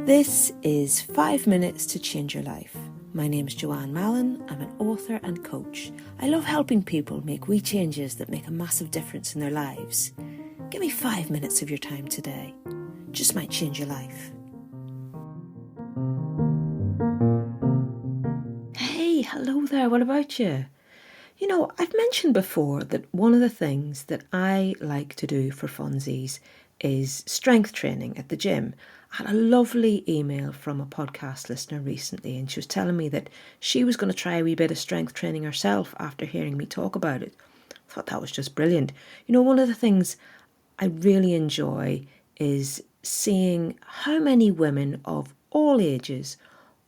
This is 5 Minutes to Change Your Life. My name is Joanne Mallon. I'm an author and coach. I love helping people make wee changes that make a massive difference in their lives. Give me 5 minutes of your time today. Just might change your life. Hey, hello there. What about you? You know, I've mentioned before that one of the things that I like to do for funsies is strength training at the gym. I had a lovely email from a podcast listener recently, and she was telling me that she was going to try a wee bit of strength training herself after hearing me talk about it. I thought that was just brilliant. You know, one of the things I really enjoy is seeing how many women of all ages,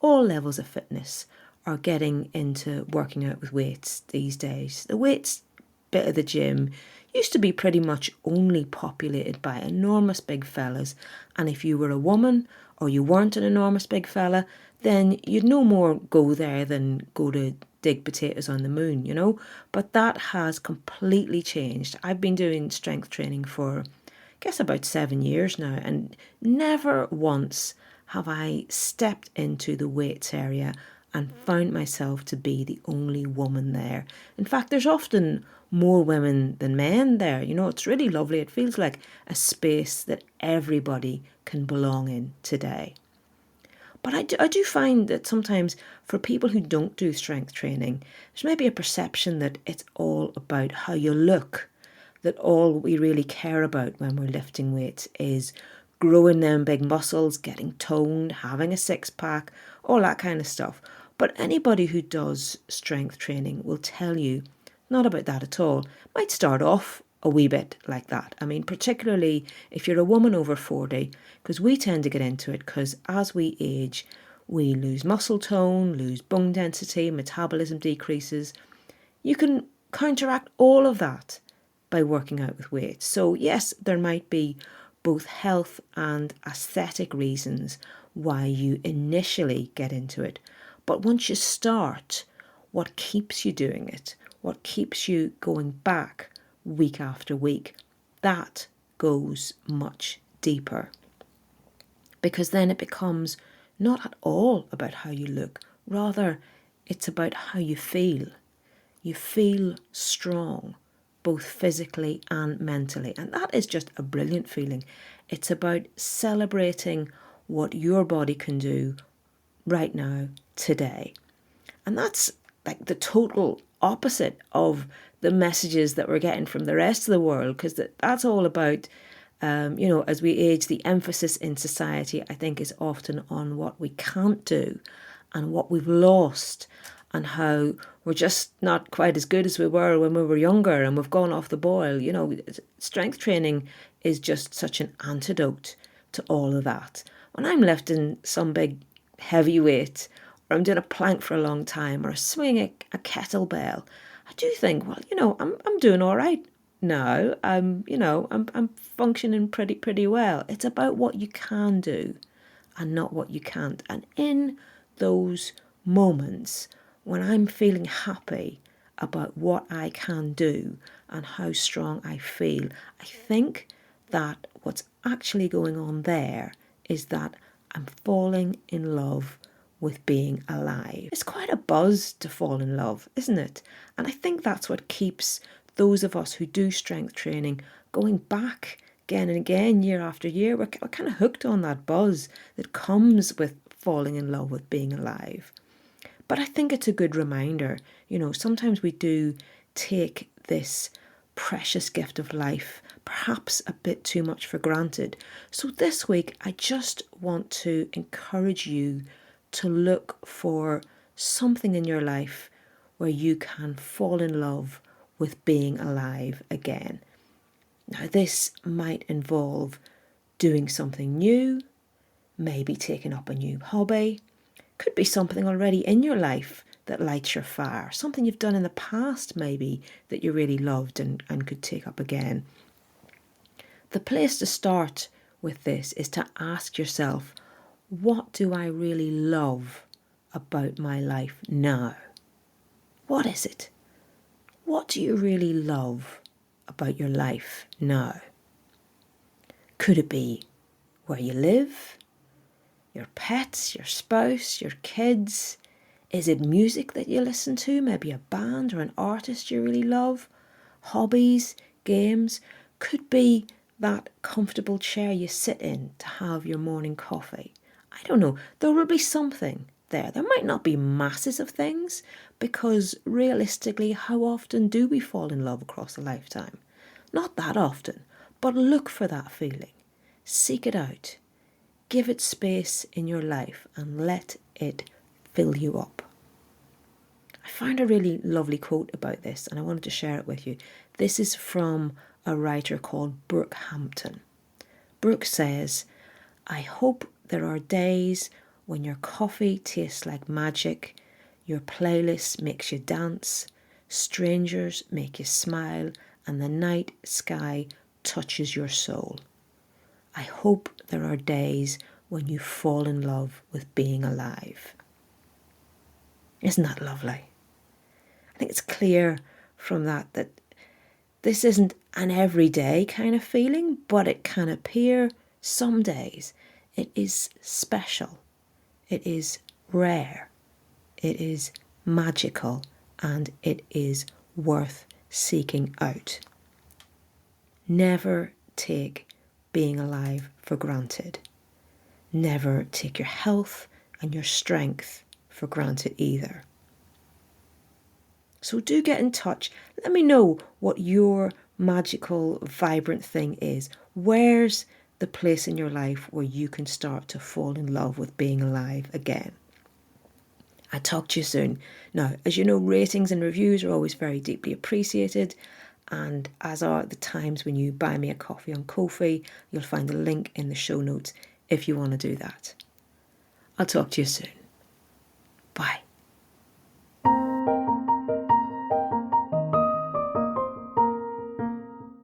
all levels of fitness, are getting into working out with weights these days. The weights bit of the gym used to be pretty much only populated by enormous big fellas, and if you were a woman or you weren't an enormous big fella, then you'd no more go there than go to dig potatoes on the moon, you know. But that has completely changed. I've been doing strength training for, I guess, about 7 years now, and never once have I stepped into the weights area and found myself to be the only woman there. In fact, there's often more women than men there. You know, it's really lovely. It feels like a space that everybody can belong in today. But I do find that sometimes for people who don't do strength training, there's maybe a perception that it's all about how you look, that all we really care about when we're lifting weights is growing them big muscles, getting toned, having a six-pack, all that kind of stuff. But anybody who does strength training will tell you not about that at all. Might start off a wee bit like that. I mean, particularly if you're a woman over 40, because we tend to get into it because as we age, we lose muscle tone, lose bone density, metabolism decreases. You can counteract all of that by working out with weights. So yes, there might be both health and aesthetic reasons why you initially get into it. But once you start, what keeps you doing it, what keeps you going back week after week, that goes much deeper. Because then it becomes not at all about how you look, rather it's about how you feel. You feel strong, both physically and mentally. And that is just a brilliant feeling. It's about celebrating what your body can do right now, today. And that's like the total opposite of the messages that we're getting from the rest of the world, because that's all about, as we age, the emphasis in society, I think, is often on what we can't do and what we've lost and how we're just not quite as good as we were when we were younger and we've gone off the boil. You know, strength training is just such an antidote to all of that. When I'm lifting some big heavy weight, or I'm doing a plank for a long time, or swinging a kettlebell, I do think, well, I'm doing all right now. I'm functioning pretty well. It's about what you can do and not what you can't. And in those moments when I'm feeling happy about what I can do and how strong I feel, I think that what's actually going on there is that I'm falling in love with being alive. It's quite a buzz to fall in love, isn't it? And I think that's what keeps those of us who do strength training going back again and again, year after year. We're kind of hooked on that buzz that comes with falling in love with being alive. But I think it's a good reminder, sometimes we do take this precious gift of life perhaps a bit too much for granted. So this week, I just want to encourage you to look for something in your life where you can fall in love with being alive again. Now, this might involve doing something new, maybe taking up a new hobby. Could be something already in your life that lights your fire, something you've done in the past maybe that you really loved and could take up again. The place to start with this is to ask yourself, what do I really love about my life now? What is it? What do you really love about your life now? Could it be where you live, Your pets, your spouse, your kids? Is it music that you listen to? Maybe a band or an artist you really love? Hobbies, games? Could be that comfortable chair you sit in to have your morning coffee. I don't know. There will be something there. There might not be masses of things because realistically, how often do we fall in love across a lifetime? Not that often, but look for that feeling. Seek it out. Give it space in your life and let it fill you up. I found a really lovely quote about this and I wanted to share it with you. This is from a writer called Brooke Hampton. Brooke says, I hope there are days when your coffee tastes like magic, your playlist makes you dance, strangers make you smile, and the night sky touches your soul. I hope there are days when you fall in love with being alive. Isn't that lovely? I think it's clear from that this isn't an everyday kind of feeling, but it can appear some days. It is special. It is rare. It is magical, and it is worth seeking out. Never take being alive for granted. Never take your health and your strength for granted either. So do get in touch. Let me know what your magical, vibrant thing is. Where's the place in your life where you can start to fall in love with being alive again? I'll talk to you soon. Now, as you know, ratings and reviews are always very deeply appreciated, and as are the times when you buy me a coffee on Ko-fi. You'll find the link in the show notes if you want to do that. I'll talk to you soon.